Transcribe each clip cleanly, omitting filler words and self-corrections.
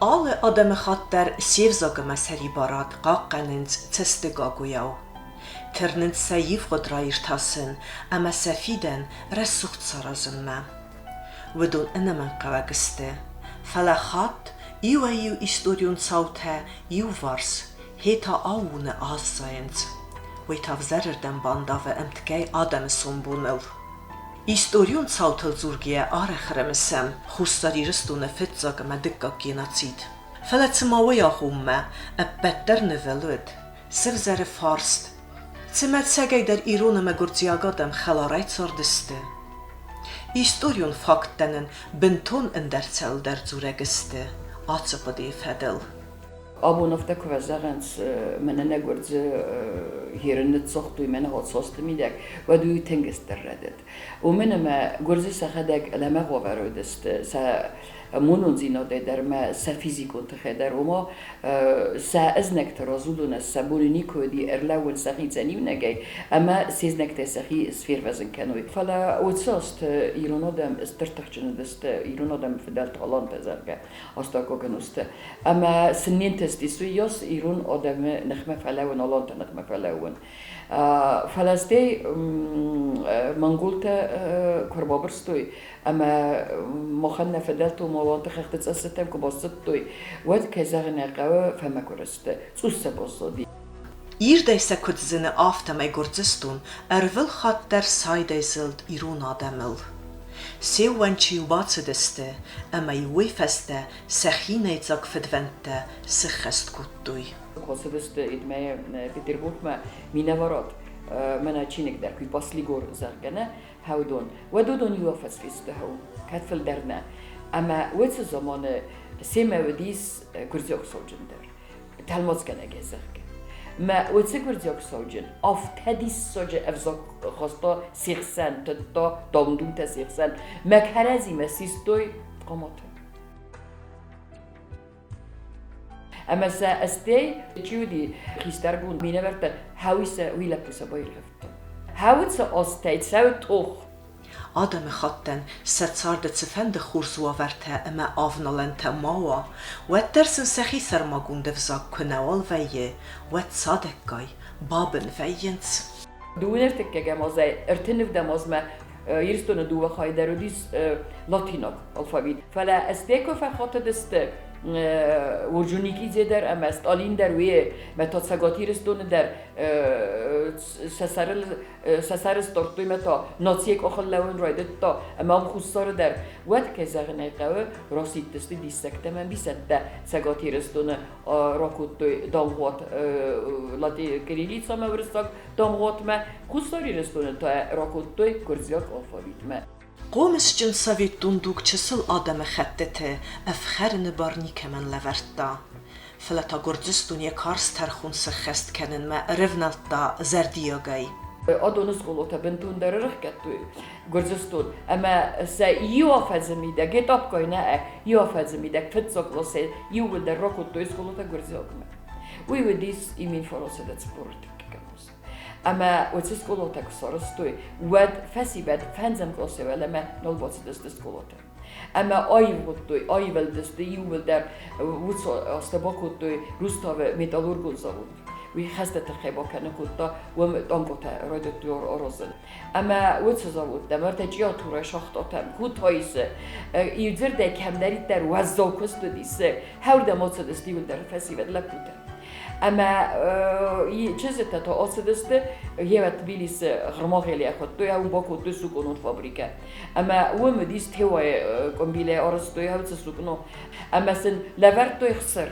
Alle adamı xattar sevzagı məsəri barad qaqqanınc cəstəqaquyau. Tırnınc səyif qodrayır tasın, əmə səfidən rəssuxt sarazınmə. Vıdun ənəmən qavaqıstı. Fələ xat, iu istoriun sautə, iu vars, heta avunu az sayınc. Veytav zərərdən banda və əmtgəy adamı sombunul. Istoriun sautıl zurgiyə arə xərəmisəm, xustarırıstunu fıtzaqımə diqqaq genocid. Fələ cımavı yaxummə, əbbətlər növəlüd, sivzəri farst. Cimət səqəydər ironımə qurciyagadam xəlarayt sordisty. Istoriun faktənin binton əndərçəldər zurəqisty, açıqı deyfədil. Abunofta kuvazarans menene gurzi hirinit soxtu mena hotsostu midek ve duyu tengisterredet. O meneme gurzi sahadak lama hovarudest sa munun zino der ma sa fizikun txeder oma sa aznek trazulun sa bolini kodi erlawen sahi zanimnagay ama siznek sahi sfer vazn kanoy. Fala otsost ironodam startachchnedest ironodam fedalt Holland pazarga ostakogenust ama sinnientes Istuyos irun odamı nexme falawen Holland nexme falawen. Falasty Mongolta korbaberstoy ama مخنا فدلتو موانت خخت أسستم كباستوي ود كزغنا قوى فما كرست سوسة بصدي İrdəysə kudzini aftamay gurcistun, ervil xattar saydaysild irun adamil. Sevvançi ubatsidisti, ama yuifeste saxinaycaq fidvente sıxest kuttuy. Kosibist idmeye Peterburg ma minavarot منا چینک در کوی پاسلی گور زرگنه هودون و دودون یوافس فیسته هون کتفل درنه اما وقت زمان سیمه ودیس گرزیاک سوجن در تلماس کنه گزرگ ما وقت گرزیاک سوجن افتادیس سوجه افزاک خسته سیخسن تا دامدون تا سیخسن مکهرزی مسیستوی قامته اما سا استي تشودي خيستربون مينا برتا هاويسا ويلا بوسا بايرغفت هاوتسا استي تساوي توخ Adamı xattan sətsardı cifəndə xursuva vərtə əmə avnalantə mawa və dərsin səxi sərmaqundı vzaq künəval vəyi və tsadəqqay babın vəyyinc. Dunertek gəmazay ارتنف دمازma يرستون دوه خايدروديس لاتينوك الفابيت فلا استيكو فخاطدست ورجونيكي زدر اما ستالين در وی متا سگاتیرستون در سسرستورتوی متا ناتسیک آخر لون رایدت تا اما هم خوستار در ود که زغنه قوه راسید دستی دیستکته من بیست ده سگاتیرستون راکوتوی دامغوات لاتی کریلیتسا مورستاک دامغوات ما خوستاری رستون تا راکوتوی کرزیاک آفابیت ما قومس جن سویت دوندوک چسل آدم خدته افخرن بارنی کمن لورتا فلتا گرزستون یک کارس ترخون سخست کنن ما رفنالتا زردیاگای آدونس غلطه بنتون در رخکتوی گرزستون اما سا یوافزمیده گتاب کای نه یوافزمیده فتساک لسه یو در راکوتویس غلطه گرزیاگمه وی ودیس ایمین فراسه دت سپورت اما وتسس كولوتك صارستوي ود فسيبت فنزم كلاسي ولا ما نلبس دست كولوتك اما اي وتوي اي ولدست يو در وتس استباكوتوي روستاو ميتالورغول زاود وي خسته تخيبا كان كوتا ومتانقوتا راديتور اورزل اما وتس زاود دمرت جياتورا شاختاتم كوتايس يزر ده كمدري در وزاكوست ديس هاور دموت دستي ول در فسيبت لبوتا اما چیزی تا آسدسته یه تبلیس غرماغلی اخوت توی اون باکو تو سکونون فابریکه اما او مدیس تیوای کمبیله آرست توی هاوت سکونو اما سن لورد توی خسر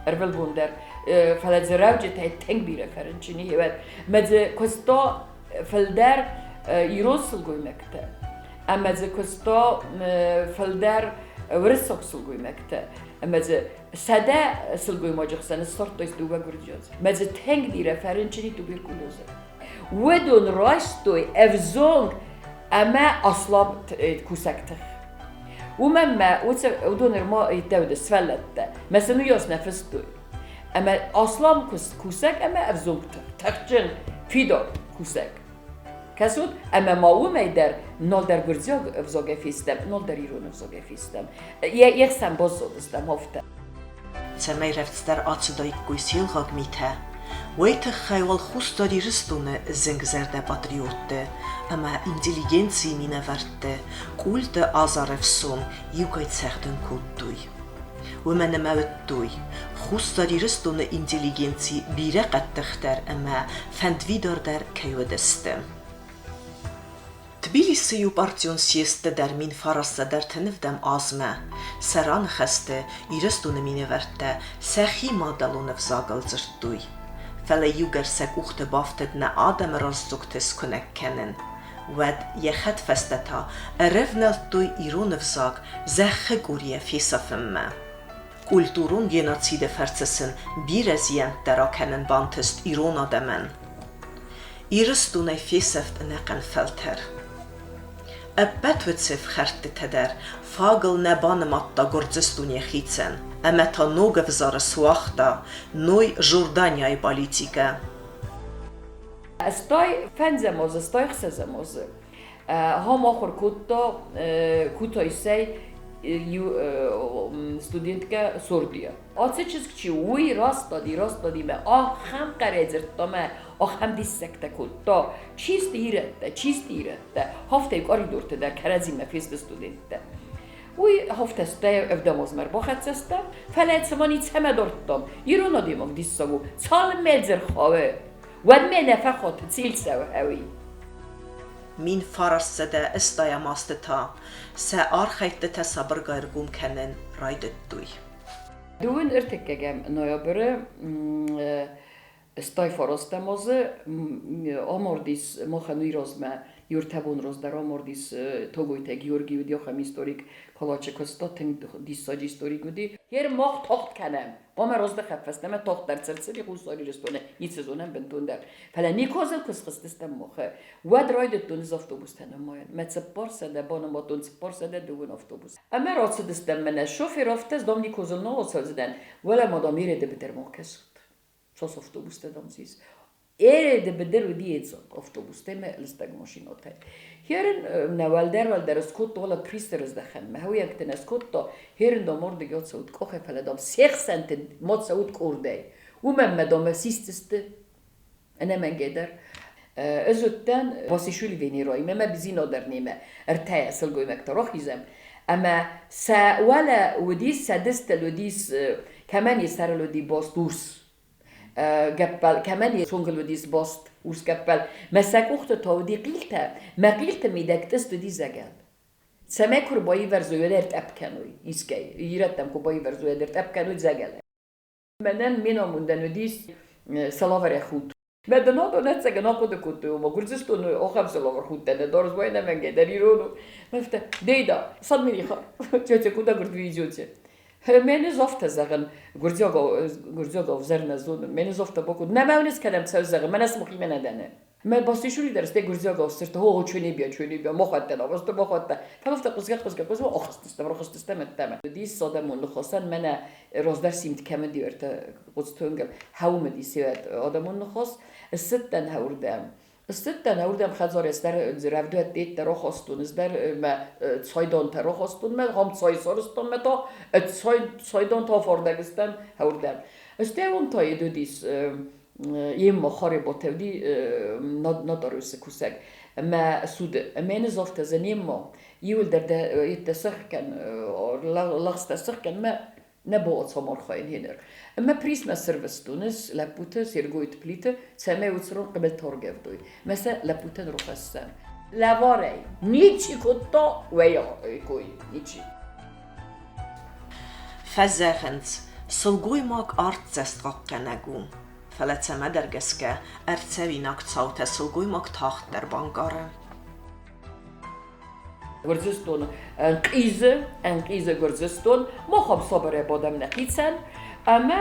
اربل بوندر فلات زراوجه تای تنگ بیره فرنچینی هیوت مدze کستا فلدر ایروسل گوی مکته اما مدze کستا فلدر ورسوک سل گوی مکته مدze ساده سلگوی ماجخسن سرت دست دوباره گردیاز. مزه تنگ دیره فرنچینی توبرکولوزه. ودون راستوی افزونگ اما اصلا کوسکتر. ومن ما ودون ما يتود سفلت مثلا ياس نفستوی. اما اصلا کوسک اما افزونگتر. تخجن فیدا کوسک. کسود اما ماوم ایدر نال در گرزیاگ افزاگ فیستم نال در ایران افزاگ فیستم یک سم باز زدستم هفته Цемей ревцдер ацудай гуйсилгаг мите. Уэйте хайвал хустари ристуне зингзерде патриотте, ама интеллигенции мине верте, культе азаревсон, югай цехтен куттуй. Умене меветтуй, хустари ристуне интеллигенции бирекаттехтер, ама фендвидардер кайведесте. Тбилисию партион сиесте در مین فراسته در تنفدم آزمه سران خسته ایرستون مینه ورته سخی مادلون افزاگل زرتوی فلی یوگر سک اخت بافتد نه آدم رازدوکتس کنک کنن ود یخد فستتا ارفنلتوی ایرون افزاگ زخه گوریه فی صفمه کلتورون گناتسید فرسسن بیرزیان درا کنن بانتست ایرون آدمن ایرستون فی سفت نقن فلتر Еббетвицев хертитедер, фагл небанематта гордзестуния хицен, емета ногев зараз уахта, ной журданяй политика. Стой фенземозе, стой хсеземозе. Хам ахор куто исей студентка сордия. Ацечиз кчи уй растади ме ахам qaredzirtame ахам dissекте kutto чист ирette hafte koridorte der karadzime feste studente uy hafte ste evdamoz mer baxetstem feletsamani tsemedorttom ironadimog dissagu sal melzer khave wad mena fakhot tsilsaw hawi Min farassede estayamasteta, se archeitte sabergairgum kennen raidettui. Doen irtekegem noyabere استای فرستمازه آمردیس مخنوی رازمه یورتبون راز در آمردیس توگویت گیورگی و دیوخم هیستوریک کلاچکستا تنگ دیساجی هیستوریک بودی هر ماه تاخت کنم با من راز دخفستم تاخت در سلسلی خوصاری رستونه این سزونم بنتون در فلا نیکازل کس خستستم مخه ود رایدتون از افتوبوس تنم ماین مت سپار سده بانماتون سپار سده دوون افتوبوس اما راست دستم من شوفی رفتز دام نیکازل نواسل زدن ولی مادامیره ده بدر موکس Sos autobus te dam sis. De bedelu dietzo autobus te me listag mašinote. Hierin na valder skotto wala pristeres dachen. Ma hoja kten skotto hierin do morde gjot saut koche fele dam 6 cent mot saut kordei. Umem me dam sisteste ene men geder. Özötten vasishuli veniroi me bizino dernime. Ertaya selgoy mektarохizem. Ama sa wala وديس سادست وديس كمان يسار ودي باس دورس قبل كمان يسونغل وديس باست ورس قبل مسك أخت تودي قيلته ما قيلته ميدك تستدي زجال سماكر باي ورزوي درت أبكنوي يسكي يرتم كوباي ورزوي درت أبكنوي زجال منن مينا مندن وديس سلاور خود بدنا دونت سجنا خود كتو ما قلتش تونو آخر سلاور خود تنه دارز باي نمنگه دریرونو مفته دیدا صد میخوام چه کودا گرد ویدیوچه من زفت زغن گرزیاگا وزرن زون من زفت باکود نماونیس کدام سوز زغن من اسم خیلی ندانه من باستیشوری درسته گرزیاگا وسترته هو چونی بیا مخاطه نباست مخاطه فلفت قزقز و آخستستم التمام دیس صادم من نخواستن من رازدار سیمت کم دیورت قصتونگل هاوم دیسیات آدمون نخواست الستن هوردم الستن هوردم خزار است در رفته دیت در خواستون است در ما سایدان تر خواستون ما هم سایسارستان ما تا سایدان تا فردگستم هوردم است اون تا یه دو دیس یه مخاری با تودی نداروس کوسگ ما سود من زفت زنیم ما یول در یتسخ کن لغست سخ کن ما نبود سامر خاين هنر اما بريس ما سيرفستونس لابوتا سيرغويت بليتا سما وصرون قبل تورغف دوي مثلا لابوتا نروخسن لافاري نيتشي كوتا ويا كوي نيتشي فزاخنت سلغوي ماك ارتزست قاقنگون فلتسما درگسكه ارتسويناك تصاوت سلغوي ماك تاخت در بانگاره گرزستون انقیزه گرزستون ما خب صبره بادم نخیتسن اما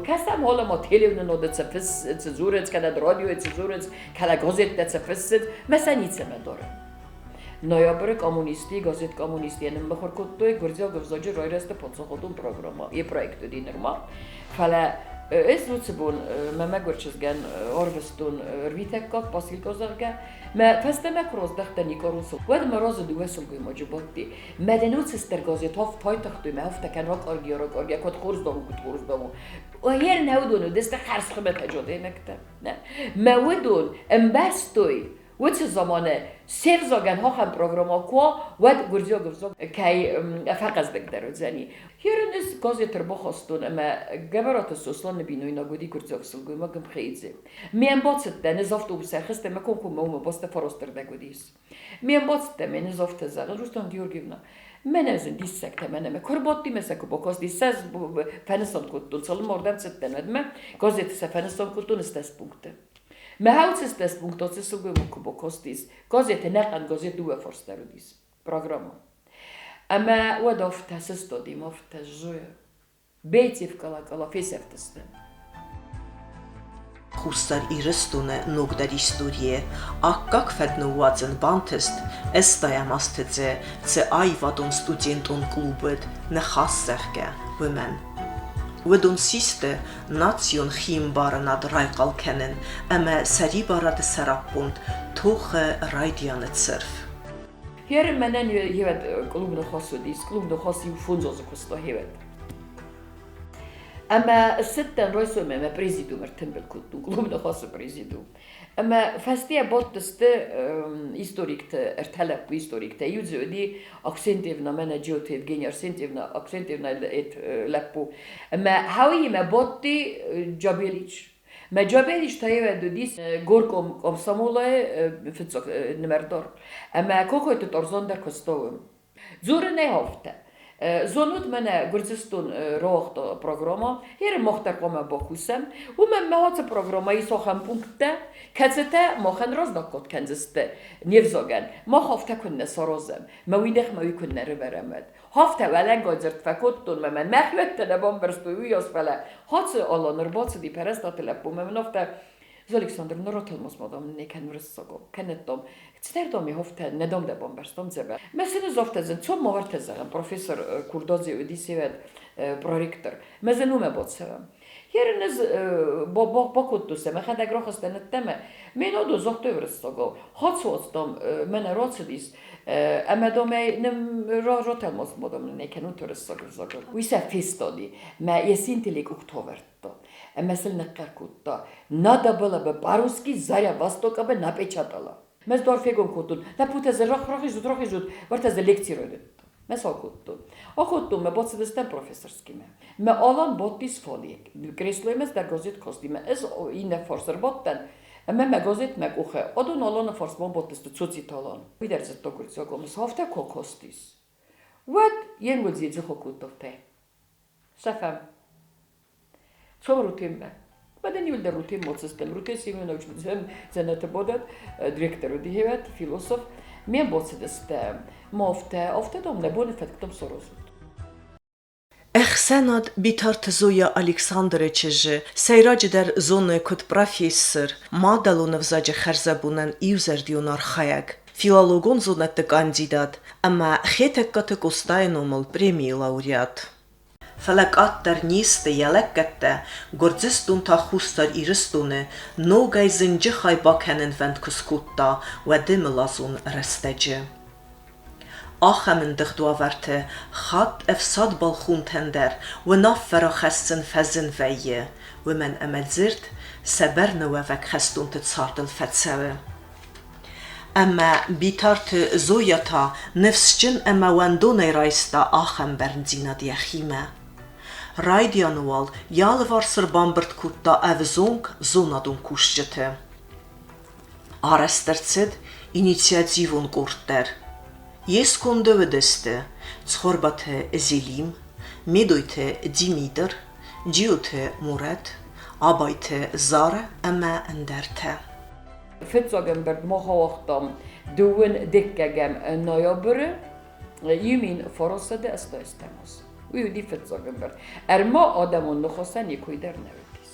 کسم حالا ما تلویزیون رو دستفس تزورت کنه رادیو تزورت کنه گازت دستفست مثلا نیچه داره نایابر کامونیستی گازت کامونیستی نم بخور کتوی گرزیا گرزاجی رای راست پانسا خودم پروگرام یه پروژه دینر ما فعلا Ez lucibun me megorcsizgen orvestun rvitekkak, pasilkozarga, me feste megrozdachtan ikorunszok. Vagy ma razadu veszolgói magyubatti. Me den utszesztergazét hajtaktő, me hafteken rakargia, kot horzdamu. A hér neudonu, de ezt a hárszkemet hagyodé nekte. Me udon, embesztőj, وچه زمانه سر زاگن ها هم پروگرام ها کوا ود گرزیا گفزا که فقط بگذارد زنی. هرنز گازی تربا خواستون اما جبرات السوسلان نبینوی نگودی گرزیا گفزلگوی ما گم خیزه. میان باست ده نزافت او بسرخسته مکن کم موم باست فراستر دگودیس. میان باست ده من نزافت زغل روستان گیورگیونا. من از این دیسک تمنه کرباتی مثل که با کاس دیساز فنستان کتون سال مردم ستن ادم گازی تس فنستان کتون استاس پونکته. Me houses des punktos is sugu kubo kostis. Gazete nekan gazete due forstarudis. Programma. Ama wadofta sestodi mofta joya. Beitiv kala feseftesten. Խուստար իրստունը նոգդար իստորիե, ակկակ ֆեդնուվածն բանթեստ, էստայամ աստեցե, ցե այվադոն ստուդենտոն կլուբըդ, նխասսեղկե, վմեն. Wedon siste nation chimbarnad raikal kennen, emme seribarade serappunt, toche raidiane zerf. Hier menen hevet klubno khosudis, klubno khosi funzozo kosto hevet. Ama sitten roisome me prezidu mertembel kuttu, klubno khosu prezidu. Ama fastia botteste historikte ertelep historikte yüzüdi aksentivna menedžot Evgenija Arsentivna aksentivna et leppu. Ama hawi me botti Jabelic. Me Jabelic tayev dudis gorkom komsamolay fitsok numerdor. Ama kokoyt torzonder kostovum. Zure ne hafta. Zonut mene Gürcistan rohta programa, her mohtar koma bokusem, men mehatse programa isoham punkte, kazete mohen rozdakot kenziste, nevzogen, ma hafta kunne sorozem, ma widech ma kunne riveremed. Hafta velen gazert fekottun, men mehvettene bomberstu ujos vele, hatse allan rbatse di perestateleppu, men hafta z Aleksandrem Norotelmos modam neken vrszagom, kenettom, Sterdom je hofte nedom da bomberstom zebe. Mesela zoftezen, co movartezen, profesor Kurdozi Odisivet prorektor. Mesela nume botsevem. Yeriniz bokuttu se, mehende grohasten etteme. Men odo zofte vrszagom. Hatsvotstom, mene rocedis, emedome nem rotelmos modam neken utorszagom. Vise fistodi, me jesintilik uktoverto. Mesela nekkarkutta. Nada bila be baruski zarja vastoka be napečatala. Mes doar fegom kutun, da puteze rohizut, varteze lekții rödet. Mes okutun. Okutun me botse de stem profesorskime. Me alan bottis foliek. Kresloimes der gazet kostime. Ez ine forser botten. Me gazet meg uche. Odun alan forsmon bottis tu cucit alan. Viderzet tokurcogom. Hafte kokostis. What jengul zidzi hokutov pe. Sefem. Somrutimbe. Badem yılda rutin motsistem. Rutin Semyonovich bizim zanatı bodat, direktörü diyevet, filosof. Men botsidestem. Ofte domne bonifetkum sorozut. Եղսենատ բիթարթ Զոյա Ալեքսանդրեչեժը սեյրաջ դեր զոնը կոտ պրոֆեսոր մադալոնով զաջը խերզաբունեն իուզերդիոն արխայակ ֆիլոլոգոն զոնետը կանդիդատ ամա խետը կտը կոստայնոմլ պրեմիի լաուրիատ Fəlakət nistə yələkətdə Gürcistan ta xustar iristone nogay zinci xaybakənin vənd kuskutta və dimilazun rəstəcə. Axəmin dixduavərtə xat əfsad balxun təndər və naffəra xəssin fəzin vəyyə və mən əməlzirt səbərnə və vək xəstun të çardıl fətsəvə. Əmə bitartı zoyata nefscin əmə vəndonay raysta axəm bərndina diyəximə. Raydiyanuval yalvar sırbambırt kutta əvzonq zonadun kuşcıtı. Arəstərcid inisiativun qortdər. Ես կոնդովդեստը ցխորբաթը Զիլիմ, մեդոյթը Դիմիտր, ջիոթը Մուրադ, աբայթը Զարը ամա ընդերթը Fetsagember mahawaktam duen dekkegem noyabrı yemin forosada estestemos. Uyu di fetsagember. Erma adamın nuhasan yekuider nevedis.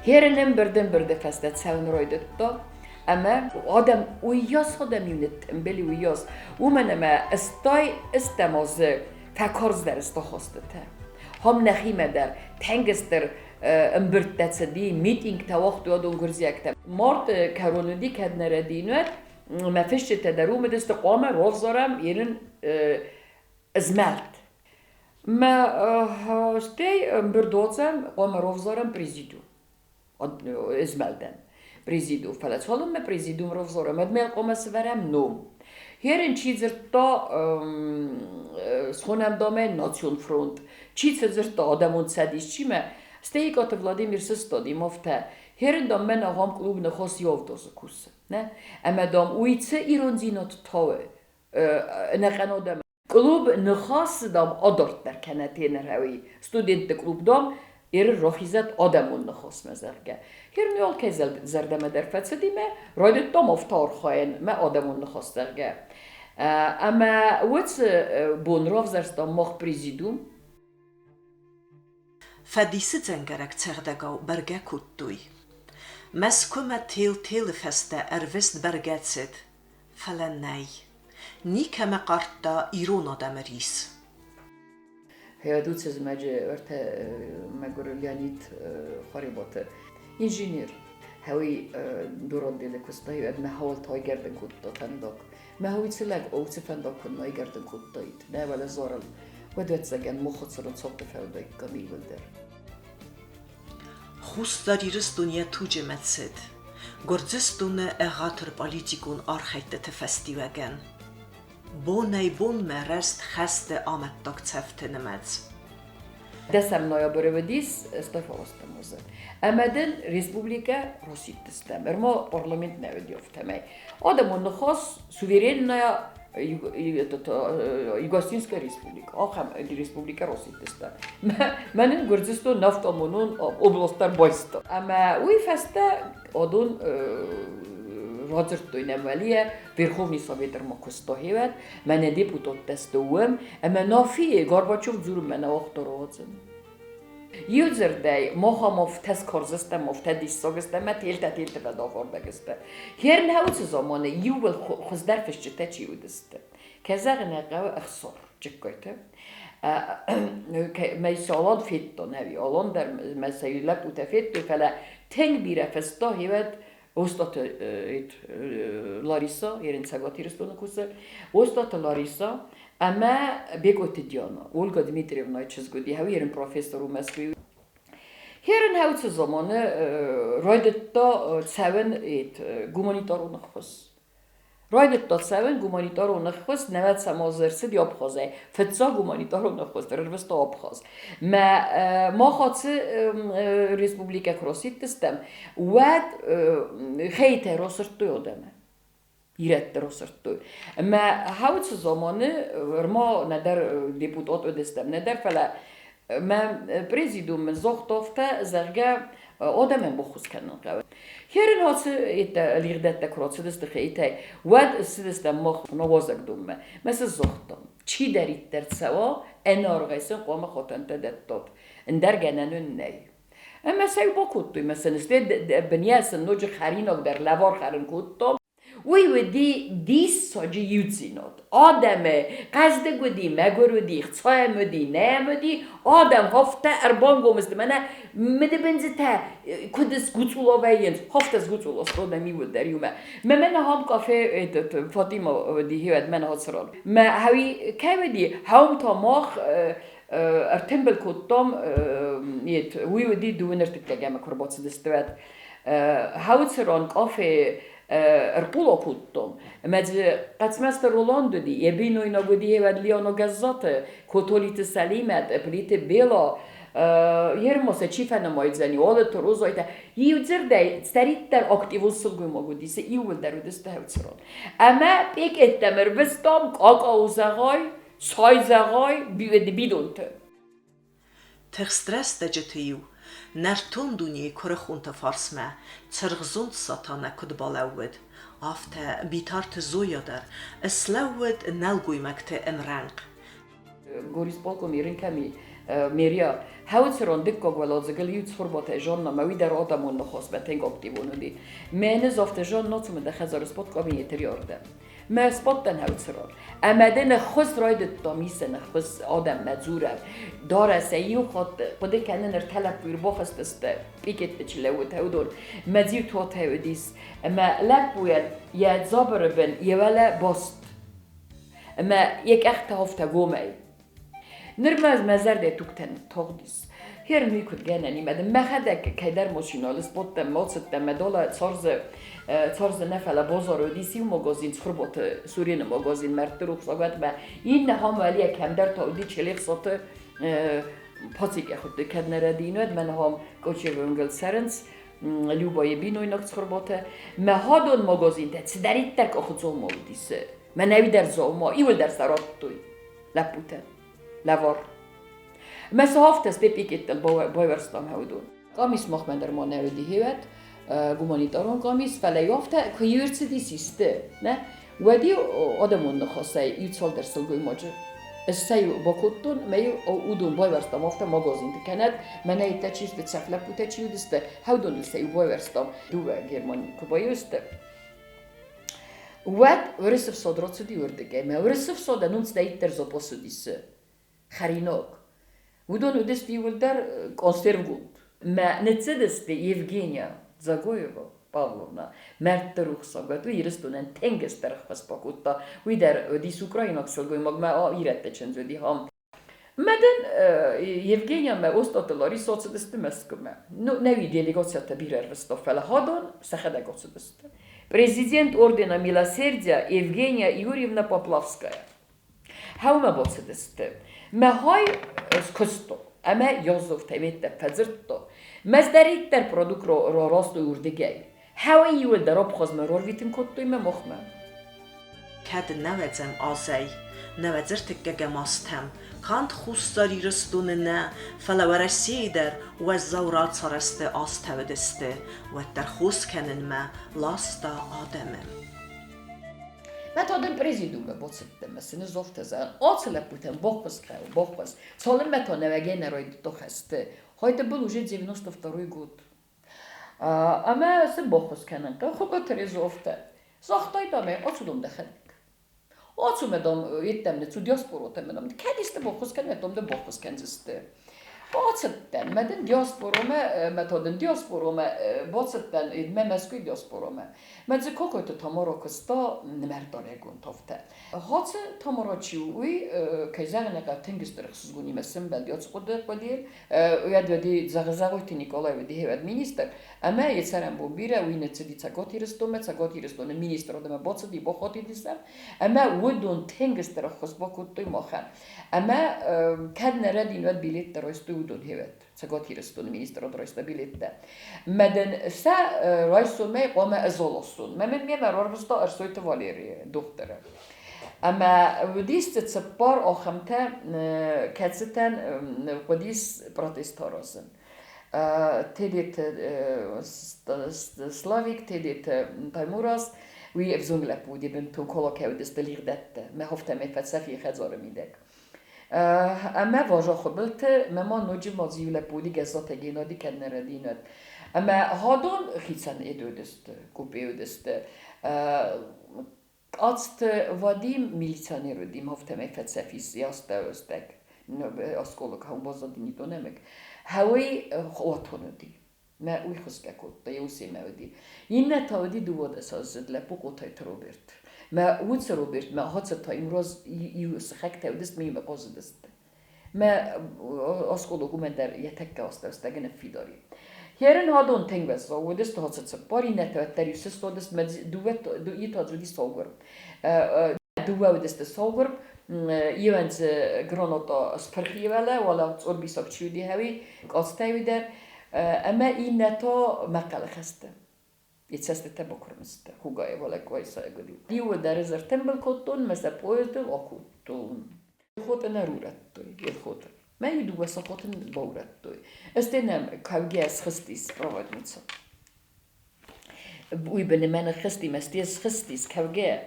Herenen birden festet sevnroydetta. Ama adam uyuyas adam yönetim beli uyuyas. Umen ama istay istemaz fakarz der istahastete. هم نخیمه در تنگستر امبرتتس دی میتینگ تا وقت یادون گرزیکتم مارت کارونودی کد نردینوت ما فيش تدروم دست قامة روفزارم يرن ازمالت ما شتي بردوتسم قامة روفزارم بريزيدو ازمالدن بريزيدو فلات هولم ما بريزيدو روفزارم ادمال قامة سفرم نوم هيرن چیزر تا سخونم دامه ناسیون فرونت چیزر تا آدمون سدیش چی ما استيقات فلاديمير سستادي مفته هرن دام من هم کلوب نخواست یافتازه کوسه نه اما دام اویتسه ایران زینات تاوه نخنا دام کلوب نخواست دام آدارت در کنتی نروی استودنت کلوب دام راخیزت آدمون نخواست مزرگه هرن یال که زردمه در فتسدی ما رایدت دام افتار خواهن ما آدمون نخواست درگه اما ویتس بون راف زرست دام مخ پریزیدوم فدیسی زنگرک تغدگاو برگه کتوی مسکومه تیل فسته اروست برگتسد فلن نی نیکمه قرطه ایرون آدم ریس هیا دوتسز مجه ارته مگر لیانیت خریباته انجینیر هاوی دوران دیده کستایی اد محاول تای گردن کتا تنداک محاوی تسلگ او تفنداک کنای گردن کتایید نه ولی زارل ودوت زگن مخد سرون صبت فردای کمیل ولدر Խուստարիրստունյա թուջը մեծետ, գործստունը էղաթր պալիտիկուն արխայտը ֆեստիվագեն, բոն մերեստ խեստը ամետտոք ծեվտը նմեց. Դեսամ նոյաբրևդիս ստոյֆովոստը մոզը, əmədin Respublika Rosittistem, ermo parlament nəvədiyoftəməy. Adamın nıxas suverenная Югославская республика, ахам республика Роситисtan. Mənim Gürcistan naftamonun oblastlar başta. Ama uy fəstə odun Rodzert dönəməliyə Verxovni Sovetlər Mokostohevet, mənə deputat dəstəvəm, ama nafiyə Gorbaçov zürüm mənə vaxtlarozım. Yüzerday Mohamov tez korzestem of tedis sogestem tilte fedafordagestem. Her nehut zamanı yuvel xuzderfişçi teçi udiste. Kezagna qav axsor çıkkayte. Meysalan fitto nevi alan der mesayilak utafetto fela teng bir festa hevet Ostat Larissa yerin sagatiriston kusa Ostat Larissa ama begotidiana Olga Dmitrievna çizgodi ha yerin profesör u Moskvi Herin havt zamanı raydetta seven gumanitarun xos raydetta seven gumanitarun xos nevet samazersid yapxaze fetsa gumanitarun xos dervesta abxaz ma xatsı Respublika Krosittistem wad xeyte rosirttu odama İrette rosirttu ma havt zamanı verma neder deputat ödestem neder fela ما بريزيدوم من زوختوفتا زرجا آدم بخوز کنن قبل. هرن هات لیردت دکرات سدست خیلی ود سدست مخ نوازک دومه مثل زوختم چی دارید در سوا انارگیسن قام خاتن تدتاب اندر گننون نی. اما سعی با کدوی مثلا است بنیاسن نوج خرینک در لوار خرین کدام وی دیس ساجی یوزینات آدمه قصد گودی مگرودی خصای مدی نه مدی آدم هفته اربان گومست منه مده بنزته کدس گوتولا وین هفته از گوتولا سرده میود در یومه من هم کافه فاطمه دی هیوت من هاتسرال ما هوی که ودی هم تا ماخ ارتنبل کدام یت وی دی دوینر تکلم کربات دستوات هاتسرال کافه ارقولا کدام مد قسمت رولند دی یبینو اینا گودیه و لیانو گزاته کاتولیت سلیمت پلیت بیلا yermasa çifene mayzani ola torozayta yuzerde seritter aktivussul gumagudise yuvder udeste hevtron ama pek ettemer vestam kakaozagay sayzagay bidonte Texstres dejetiyu Nerton dunye korexunta farsme Tsırgzund satana kudbalawid Afte bitart zoyader Eslawid nelguymekte enranq Goris polkom yerin kami Meria هاوتسرون دکه ولاد زگل یوت فربات جان نمایی در آدمون نخواست به تنگ اکتیبونو دی من زفت جان ناتوم ده خزار سپات کابین یتریارده ما سپاتن هوترار اما دن خس راید تامیسن خس آدم مزوره داره سیو خود کنن ارتلب بیر بخست است پیکت چلوت هودون مزیر تو تودیس اما لب باید یه زابر بن یه وله باست اما یک اخت هفته گومه نرمز مزر ده توکتن تاغدیس هر میکرد گننی مدن مخدک که در ماشینالست بودم ماستم مدالا تارز نفعل بازار و دیسی و مغازین خربات سورین مغازین مرد رو خصاقت با این هم ولی کم در تاودی چلیق سات پاسی که خود کد نردینود من هم کوچه ونگل سرنس لیوبای بینوی نقص خرباته مهادون مغازین ده سدریت تک آخد زوم مودیسه من نوی در زوم ایول در سرات توی لپوته لوار مثل هفت است بپیکت باورستان هودون قامیس مخمن در ما نردی هیوت گمانیتارون قامیس فلی هفته که یورت دیسیسته نه ودی آدمون نخواسته یوت سال در سلگوی ماجر سیو با کتون میو اودون باورستان هفته مغازین تکند من ایتا چیز به سفله بوده چیو دسته هودون سیو باورستان دو گرمانی که بایوسته ود ورسف صادرات سدی وردگه ما ورسف صادر نونس دایتر زباس دیسه خریناک ودون ودستی ولدر کنسرو گود ما نتسدستی یفگینیا زاگویوا پاولونا مرد روخسا گد و ایرستونن تنگس درخ بس باکوتا وی در دیس اوکرایناک سلگوی مگ ما ایرته چنزو دی هم مدن یفگینیا ما استاتلاری سوتسدستی مسکمه نوی делегация تبیرر وستافل هادون سخده گوتسدستی Президент ордена Милосердия Евгения Юрьевна Поплавская. Хаума боцедесте. Мехай скосто. Ама Йозеф Тевете Фазерто. Маздариттер продукт ро росту урдегей. Хауа юл дароб хоз مرور ویتن کتوی مخمه. کد نوزم آزی نوزرت گماستم کانت خوستاری رستون نه فلورسی در و زورات سرست آستودسته و در خوست کنن ما لاستا آدمم. و تا den prezidium bocettem sen zofte zan ocelaputen бокпас бокпас солен мето невеге ройд то хесте heute был уже 92 год ама се бокпас канан то хогот резофте зохтой даме оцудум дахен оцумедом иттемне цу диаспоротемедом кадисте бокпас канетом де бокпас канзесте Bocetten, med den metoden diasporome, bocetten id memeskui diasporome. Med ze kokoyta tamoroksta nemerdaregun tofte. Hatse tamorochiui kayzarneka tengisterikhsiz guni mesim bel yatsqod qadir. Uyad vedi zagzagoyti Nikolay vedi hevad minister. Ama yetsaren bu bire uyne tsedi tsagotiristome tsagotiristone minister odeme bocedi bokhoti disam. Ama wudun tengisterikhsiz bokuttoy mohan. Ama kadne radin vad bilet roistu udon hevet. Tsagotiristone minister odroista bilette. Meden sa roisume qoma azolosun. Memen memer orvsta arsoyte Valeri doktora. Ama ودیست تسپار آخمته کتستن ودیس پروتستاروسن. تدیت سلاویک تدیت تایموراس وی افزون لپودی بنتون کلاکه ودیست لیردت مهفته مفلسفی خزار میدک. اما واجا خبلت مما نوجی مازیو لپودی گزات گینادی کنردیند. اما هادون خیسن ادودست کوپیودست. Azt vadim milicionerodim haftame felsefi siyasta öztek. Askolok ha bazadini donemek. Hawi otthonodi. Ma új hoszkekotta, jó szémeudi. Inne taudi duvoda szazad le pokotajt Robert. Ma úgysz Robert, ma hatszatajm roz júsz hekte, udest mi me pozadest. Ma askolok umender jetekke azt öztegene fidari. Hierin hadon tengvez a udest hatsatsa parinet terüsses todest med duvet itadzudi saugur. Duva udest saugur jövens granata sperhivele wala orbisak csüdi hevi aztejvider ama inneta megkelekeste. Itt szesztette bokromszte, hugai valek vajszajgodi. Jó, de rezer tembelkotton, mese poezdel akutton. Hoten erurettoi, hoten. ما يدو وسقط بورتوي استنام كاوجاس خستيس проводница ويبن من خستي مستيس خستيس كاوجا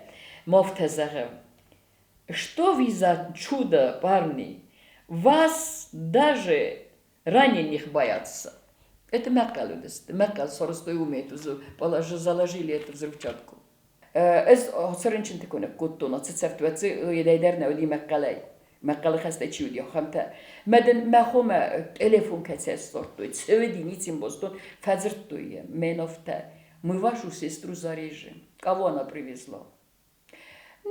موفتزره что вы за чудо парни вас даже раненых боятся это макалудест макал соростой умеет положили эту взрывчатку Ez hasarınçın tekone kuttuna tseftuatsi yedeyder ne ödi مقاله خسته چی ودی خمته مدن مخوم تلفن کسیس sortu söylediğin için bostun фазертує менофте мы вашу сестру зарежем кого она привезла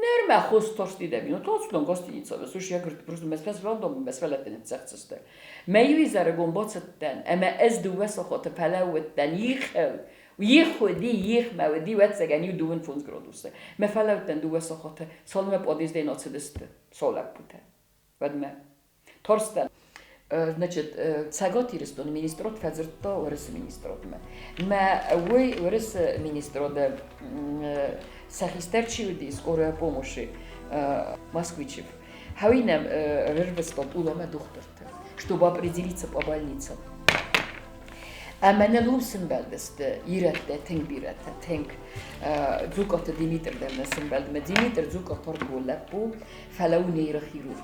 нерме хостошти дебино точно гостиница слушай я говорю просто месфес рандом месфелетен цехцесте мею изаре гомбоцтен اما از دو وسخت پلاوتن يخل ويخودي يخمودي واتسگن يو دوون فونز گرودوسه مفلاوتن دو وسخت سالم подиз деноцдест солапуте Vadme. Torsten. Значит, цагот ирстон министрот фазерто орыс министрот ма вы орыс министрот сахистерчи уди скорая помощи москвичев хавинам рервестоп улома духторта чтобы определиться по больницам Амана лумсенбелдест иретте тенгбиретте тенг зукот Димитр дернесенбелд Димитр зукот торгулапу фалау нейрохирург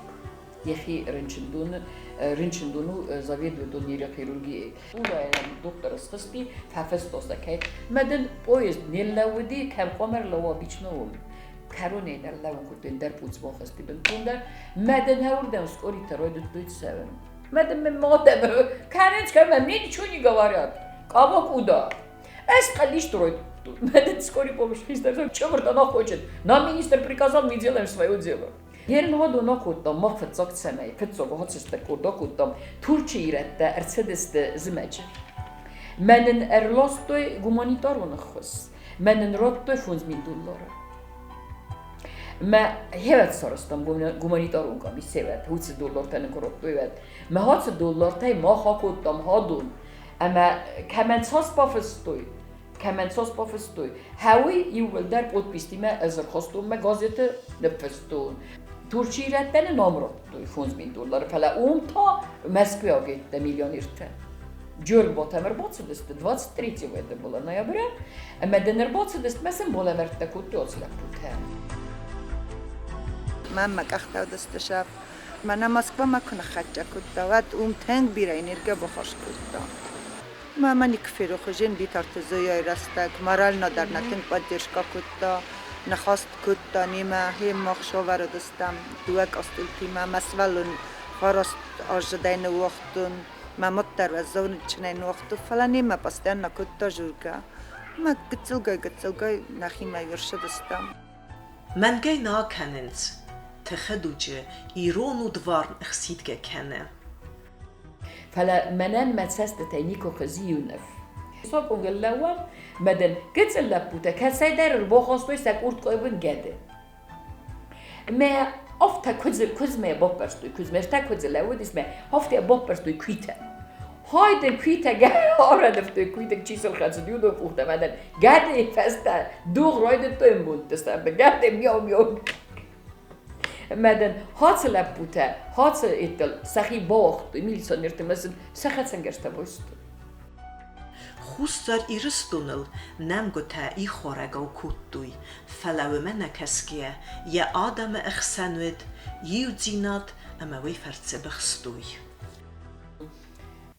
يخي رنشندونو заведует нейрохирургии. Ула доктор схсти фафестос такай. Маден поезд неллауди кам комер лава бичноум. Кароне дар лавун кутен дар пуц бохсти бен кундер. Маден хаурдан скори тароид дуйцевен. Маден мен модем. Каренч кам мне ничего не говорят. Кого куда? Эс калиш троид. Маден скори помощь хистер. Чего она хочет? Нам министр приказал, мы делаем свое дело. Jeden hadu nakuttam, magfetszak szemei, fetszak a hadsesztekor nakuttam, Turcsi irette, ercedeste zmegy. Menen erlasztoj humanitarunakhoz, menen rattoj $5,000. Ma hevet szarasztam humanitarunka, mi szévet, $20 tenni korottoj vet. Ma $100 tej ma hakuttam hadun, ama kemen szaszpafesztoj. كمان صوص بافستوي هاوي يول دار بود بيستيما ازر خستون ما gazete nefestun Turkiye retten namrottoj $5,000 فلا تا Москва gitti miljonirte Gjörg Tamer Botsedest 23 это было ноября amma den Botsedest mesem bola verte kutti oslapute ماما قختودست شاف من مسکو ما کنه خچه کد وات تنگ بیرای نرگه بخوش کد ماما نکفیرو خوشین بیتارت زویای رستک مرال ندار نتنگ پادرشکا کد نخواست کد نیما هم مخشو وردستم دوک استلتی ما مسولون خواست آجدین وقتون ما متر و زون چنین وقتو فلا نیما پستن نکد جورگا ما گتسلگای نخیما ورشدستم من گی ناکننز تخدوجه ایران و دوارن اخسیدگه کنه فلا منان ما تساست تينيكو خزيونف صوب اونجلاوا مدن كتسل لابوتا كسايدر البوخوستوي ساكورت كويبن جاده ما افتا كوزمه بوبرستوي كوزمه تا كوزلاوا اسمه افتا بوبرستوي كويتا هايدن كويتا جا اوردفتوي كويتا تشيسل خاتسديو دو فوختا مدن جاده فاستا دو رويد تويمبونت تستا جاده ميو مدن هات لابوتا هات ایتل سخی باخت میلیسان ارتماسن سخت سنگشته باست. خوستار ایرستونل نمگوتا ای خورگاو کودوی فلو من کسکیه یه آدم اخسنوید یو زینات اما وی فرڅه بخستوی.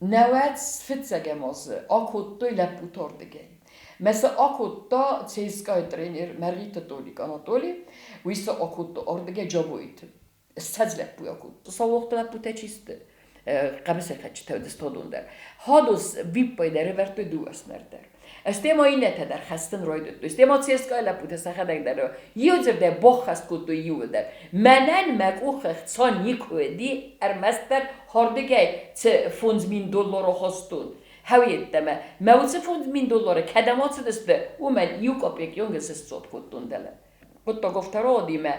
نوات فتسه ماز آکودوی لابوتار دیگه. مثل آکودا چیزکای ترینر مریت تولیک آناتولی ویسا آکودا آردگه جابویت استجلب بوی آکودا سوخت لبو تچیست قبل سرخچ تودستادون در هادوس ویب پایداره ورتوی دوست نردر استیما اینه در خستن رایدت استیما چیزکای لبو تسخدک در یوزر در باخ خست کدو یو در منن مگو خستان یکودی ارمستر هاردگه $5,000 خستون هویت دم موزه $5,000 کدامات دست اومد یوکاپیک یونگس استاد کتون دله کتا گفتارا دیمه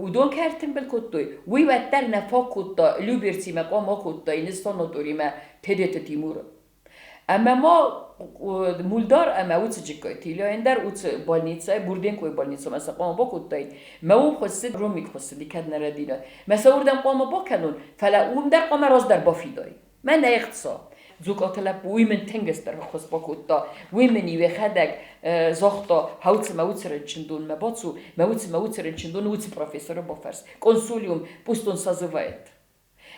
ودون کردیم بل کتوی وی وتر نفا کتا لوبرسی مقام کتا اینستان نداریم تدت تیمور اما ما مولدار اما اوت جکای تیلا اندر اوت بالنیتسای بردن کوی بالنیتسا مثلا قام با کتای ما اون خواست رومی خواست دیکد نردینا مثلا اردم قام با کنون فلا اون در قام راز در بافیدای من نیختسا زوکاتلا ویمن تنگستر خواست با کتا ویمنی و خدک زختا هاوت موترنچندون موت موترنچندون ووت پروفسور با فرس کنسولیوم پوستون سازوایت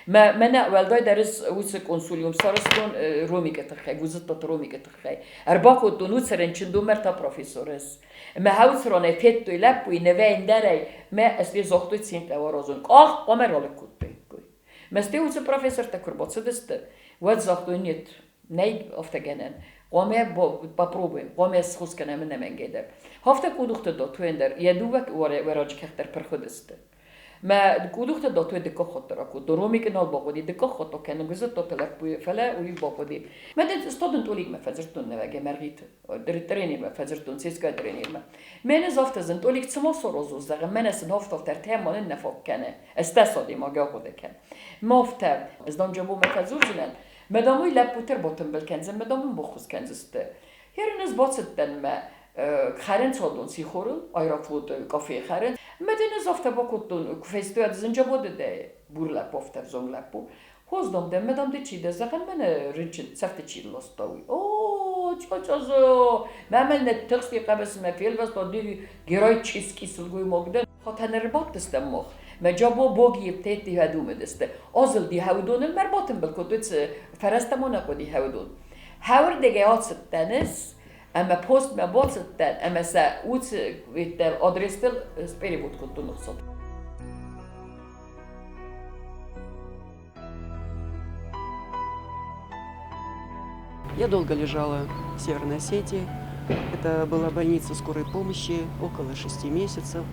منع والدای درس وس کنسولیوم سارستون رومی کتخی گوزت تا رومی کتخی ارباکو دونو سرنچندو مرتا پروفیسورس ما هاوس رانه تیتو لپوی نوین داری ما استی زختوی سینت اوارازون آخ قمر رال کود کوی مستی وس پروفیسور تکربات سدست ود زختوی نیت نید افتگنن قامه попробуем قامه سخوس کنه من نمنگیدر هفته کودوخت دو تو اندر یدوک وراج کختر پرخودست ما كودوخت دوتو دكو خطر اكو درومي كنال باقودي دكو خطو كان جزت توتلك بو فلا وي باقودي ما دت استودن توليك ما فزرتون نواجه مرغيت درتريني ما فزرتون سيسكا دريني ما من زافت زن توليك تسمو سوروزو زغ من سن هفت افتر تمام نفوق كان استسودي ما جاكو كان مافتر از دام جمو ما فزوجنن مداموي لابوتر بوتن بالكنز مدامون بخوس كنزست هرنز باتستن ما خرن صادون سيخورل ايرافود كافيه خرن مدينة زافت باكوتون فيستوال زنجا بوده ده بورلا بوفتر زونلابو هوزدم ده مدام ده چي ده زغن من رنچن سفت چي لستاوي اوه چاچازو مامل نتقسي قبس ما فيل بس دي گراي چيسكي سلگوي مگدن خاطن رباط دستم مخ ما جابو بوگي بتيت دي هدوم دسته ازل دي هودون المرباطن بالكودوت فرستمونا قدي هودون هاور دگيات ستنس اما پست ما باتستن اما سا اوت ويتر ادريستل سبيري بود كنت نقصد Я долго лежала в Северной Осетии. Это была больница скорой помощи, около 6 месяцев.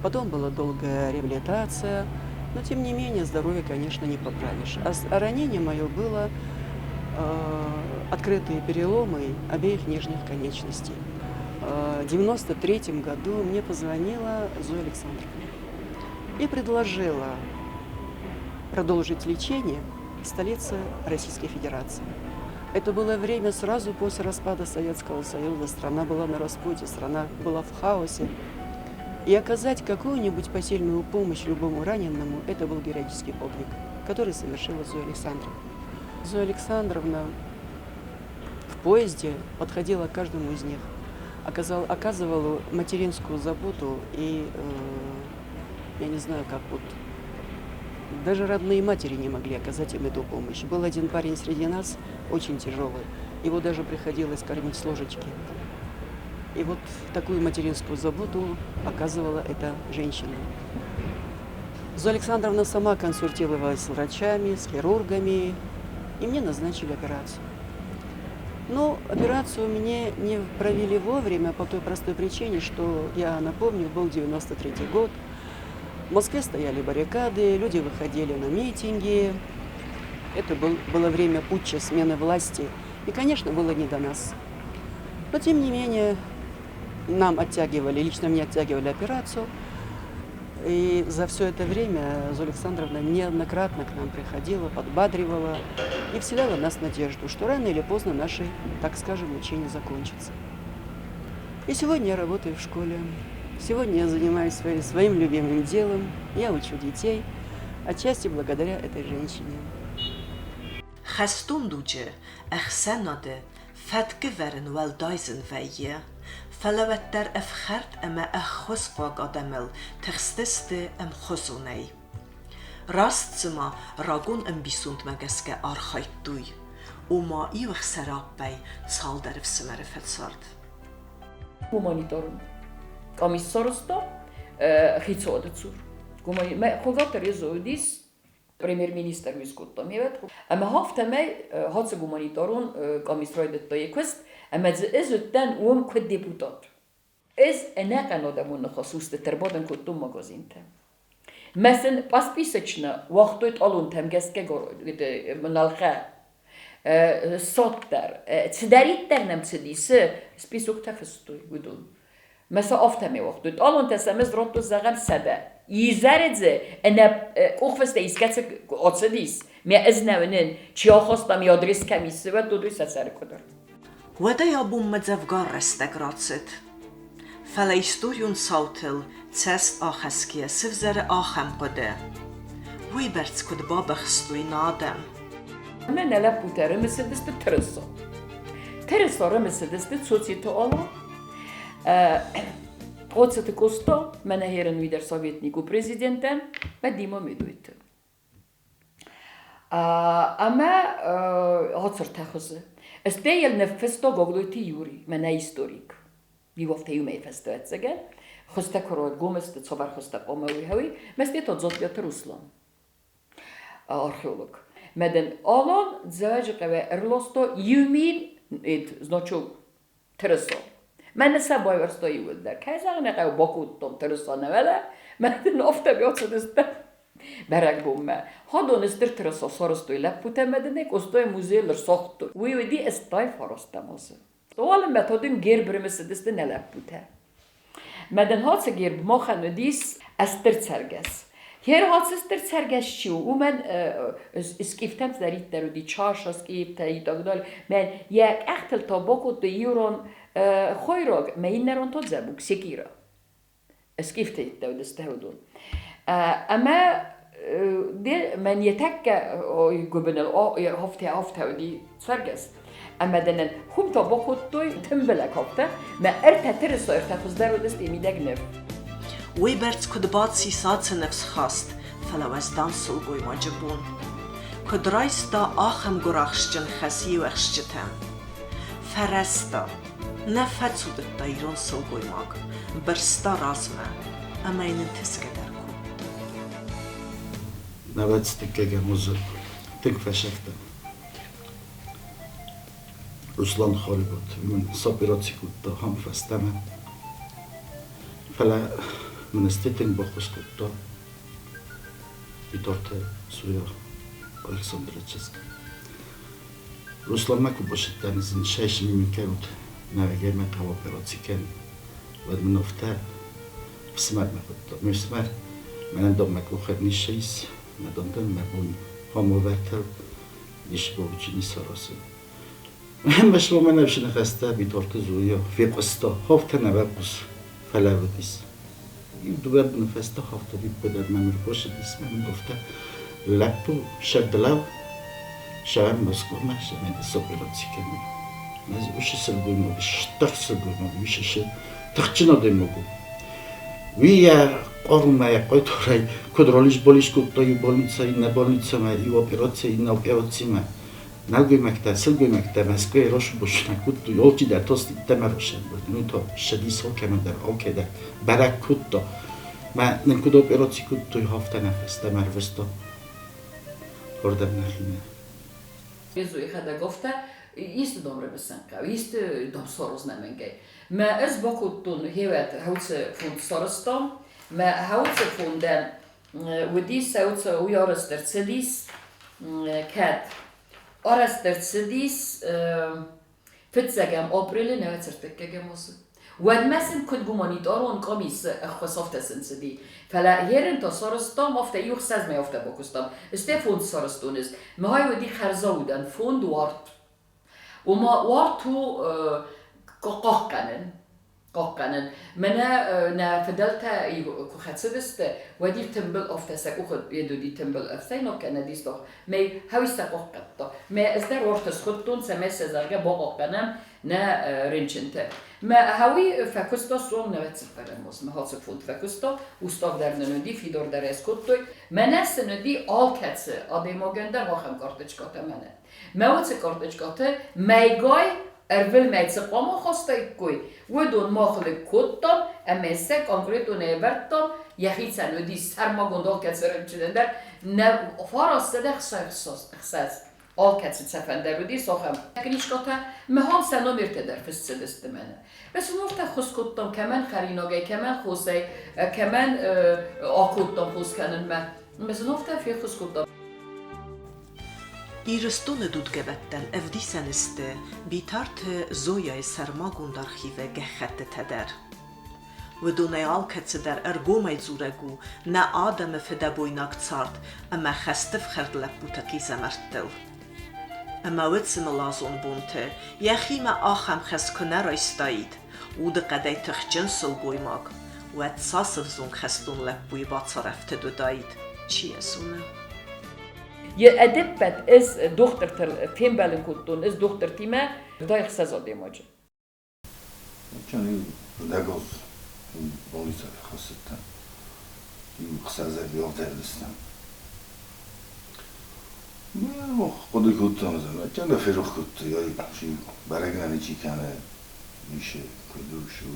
Потом была долгая реабилитация. Но, тем не менее, здоровье, конечно, не поправишь. А ранение мое было открытые переломы обеих нижних конечностей. В 1993 году мне позвонила Зоя Александровна и предложила продолжить лечение в столице Российской Федерации. Это было время сразу после распада Советского Союза. Страна была на распуте, страна была в хаосе. И оказать какую-нибудь посильную помощь любому раненому – это был героический подвиг, который совершила Зоя Александровна. Зоя Александровна в поезде подходила к каждому из них, оказывала материнскую заботу, и я не знаю, как вот даже родные матери не могли оказать им эту помощь. Был один парень среди нас, очень тяжелый, его даже приходилось кормить с ложечки. И вот такую материнскую заботу оказывала эта женщина. Зоя Александровна сама консультировалась с врачами, с хирургами, и мне назначили операцию. Но операцию мне не провели вовремя по той простой причине, что, я напомню, был 93-й год. В Москве стояли баррикады, люди выходили на митинги. Это было время путча, смены власти. И, конечно, было не до нас. Но, тем не менее, нам оттягивали, лично мне оттягивали операцию. И за все это время Зоя Александровна неоднократно к нам приходила, подбадривала и вселяла в нас надежду, что рано или поздно наши, так скажем, мучения закончатся. И сегодня я работаю в школе. Сегодня я занимаюсь своим любимым делом. Я учу детей, отчасти благодаря этой женщине. خستون دوجه اخسناده فتك ورن والدايزن ويه فلوتر افخرت اما اخوز باق آدمل تخستست ام خزوني راست زما راگون ام بیسوند مگسکه آرخایت دوی وما ایو خسراب بی سال درف سمرفت سارد Humanitarul. Комиссарство хицода цур. Ме когато резодис премьер-министр вискотта мевет. Ама хафта мей хатса гуманитарун комиссаройдет та яквест. Ама ezütten kod deputat. Ez enaqan adamun خصوص تربادن كتم مغازينته. مثلا پاسپیسچنا وقتویت آلون تمگسکه من الخه صدر تدریت در نمتدیسه سپیسوک تفستوی بدون مثلا آفتمی وقتویت آلون تسمز راتو زغم سده یزردزه انا اوخفسته ایسکتس آتسدیس می از نونن چیا خواستم یادریس کمیسه و دو سر کدر وده یا بوم مدزفگار رستگراتست فلا استوریون ساوتل تست آخسکیه سفزر آخم قده وی برد کد بابخستوی نادم من لپوتره مثل دست ترسا ترسا مثل دست سوسیتو آلا قدست کوستا من هیرن ویدر سوویتنیکو پرزیدنتن و دیما میدویت اما هاتر تخوزه استیل نفستا گوگلویتی یوری من هیستوریک بیوفته یومی فسته اتزگه خسته کرد گومست صبر خسته قوموی هوی مستی تا زودیات روسلان arheolog. Meden alan zađe ve erlosto yumin it znači tereso. Mene se boj vrsto yulder. Kaj zagne kaj bokuttom tereso nevele. Meden ofta bi otsudeste. Berek bumme. Hadon istir tereso sorosto lepute medenek ostoy muzeler sohtur. Vi vidi estay farostamos. Oğlum metodun gerbrimesi deste ne lepute. Meden hatse gerb mohan ödis estir serges. Her hatsızdır sergeççi o men skiftem zeritter udi çarşa skifte i tak dalej men jak ehtel tabakot de euron khoyrog meineron to zabuk sekira skifte itte udi stehudun ama de men yetekka gubnel hafta udi serges ama denen hum tabakot to tembelek hafta ma ertetir so ertefuzlar udi stemidegnef ويبرت كدباتسي ساتس نفس خاست فلوزدان سلقوي ماجبون كدرايستا آخم قراخشجن خسي وخشجتن فرستا نفتسو دايرون سلقوي ماغ برستا رازمه اما يننتسك دركو نوات تكاكا موزر تنكفشكتا رسلان خاربات من صابراتي كنت هم فستمه فلا من استيتن بخص كنت بطرت سوريا ألكسندرتشسك رسلان ما كبشت تنزل شايش من كانت نرجع ما كوا براتي كان بعد من نفتح بسمع ما كنت مش سمع من عندهم ما كوخدني شيس ما دندن ما بون هم وقتل ليش بوجيني سراسي مهم بس ما نبش نخسته بطرت زوريا في قصة هفت نبقص فلا بديس دوباره نفسته هفته بدر من باشه دیس من گفته لپو شدلاو شام مسکو ماشه من سوپراتسی کنم از وش سلگوی ما بیش تخت سلگوی ما بیشش تخچنا دیمگو ویا قارون ما یکای تورای کدرالیش بالیش کدای بالنیسای نبالنیسا ما ای اپراتسی نه اپراتسی ما نلگوی مکتب سلگوی مکتب مسکوی راش باشه نکود تو یالچی در توست تمرشن بود نو تا شدیس ها که من در آکه در برک کود تا من نکود اپراتی کود توی هفته نفس تمرفستا کردم نخینه Jezu hade gofte, isto dobro besenka, isto dom soros nemengej. Me ez bakutun hevet hautse fund sorostom, me hautse funden udis hautse ujarester cedis kat arester cedis fitzegem aprili nevetsertekkegem osu. ودمسن كنت بمونيتورون قميص خصفت سنسدي فلا هيرن تا سارستام افتا يوخ ساز ما يافتا باكستام استفون سارستونس ما هاي ودي خرزاودن فوند وارت وما وارتو قاقنن منا نا فدلتا كوخاتسدست ودي تمبل افتا ساكوخد يدو دي تمبل افساينو كان ديستو مي هاويستا قاقتا ما ازدر وارتس خدتون سمس زرگه باقاقنم نا رنچنته ما هاوي فاكوستا سوم نوتس فرموس ما هاتس فود فاكوستا وستاف در نودي فيدور در اسكوتوي منس نودي all cats اديمو گندر واخم کارتچکات منه ما وتس کارتچکات مايگاي ارول ميتس قوم خوستاي کوي ودون ماخل کوتام امس کنکریتو نبرتام يخيت نودي سرما گندال کسرن چدندر نه فارس ده خصاص all cats سفندر ودي ساخم كنيشكاتا مهام سنو مرته در فسدست منه بس نورتا خوس كوتام كمان خريناگي كمان خوسي كمان آكوتام خوس کنن ما بس نورتا في خوس كوتام İristone dudgebetten evdiseniste bitart zoya sermagun darxive gexette teder. ودونه آلکت در ارگومی زورگو نه آدم فده بویناک царт اما خستف خرد لپوتکی زمرتل. اما ویتسم لازون بونته یخیم آخم خس کنه رایستایید ود قدای تخجن سلگوی ماگ و اتساسف زون خستون لپوی باطرفته دودایید چیه سونه؟ یه ادبت از دختر تیم بالن کتون از دختر تیمه دای خسازاده ماجه. چون دگوز بالیسا خواستم، این خسازه بیافته دستم. ما خود کتا میزنم چند فرخ کتا یا چی برگنانی چی کنه میشه کدوشو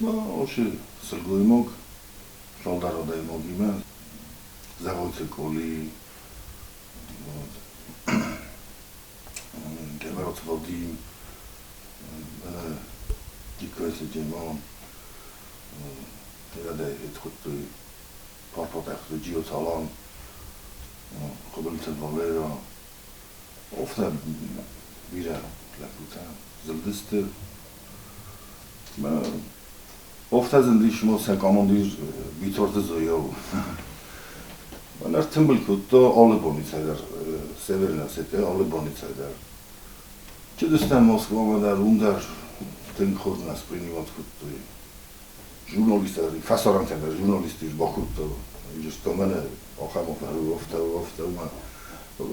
ما اوشه سرگوی موگ شال در آدای موگی من زوایت کلی که برات فادیم دیکویت جیمان یاده het goed پارپات echt جیو تالان قبلت الفاليرا ofta bira la puta زلدست ما ofta زندگی شما سکاموندی بیتورت زویاو من ارتمبل کتا آل بانیتایدر سیورنا سیته آل بانیتایدر چه دستن مسکو آمدر اون در تن خود نسپرینی وات کتوی ژورنالیستر فساران تندر ژورنالیستی با کتا اینجاست من آخر مفهوم ofta من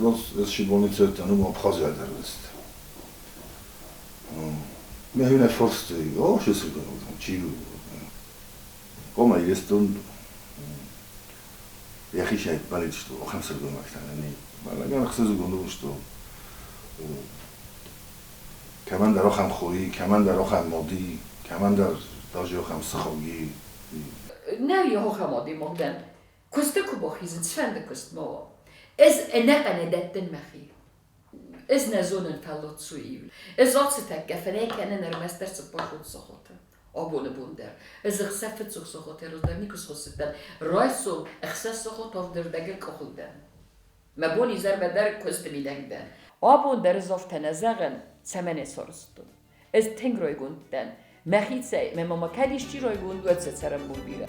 راست شی بانیتای تنو ما پخازی در است می‌هونه فرستی چه سرگون چیو قوم ایستون یکی شاید باید شد آخر سرگون مکتنی من اگر خصوص گنده شد کمان در آخر خویی کمان در آخر مادی کمان در داجی آخر سخاگی نه یه آخر مادی مادن کسته کو باخیزن سفنده کست ما از نقنه دتن مخی از نزونن فلوت سویل از آتش تکفنه کنه نرمستر سپاه خود سخوته آبونه بوندر از اخسفت سخوته روز در نیکس خواستن رایسول اخساس سخوت آف در دگل کخوندن مبونی زر بدر کست میدنگدن آبوندر از آف تنزغن سمنه سرستون از تنگ روی گوندن مخیط سعی مما کلیش چی روی گوند و از سرم بول بیره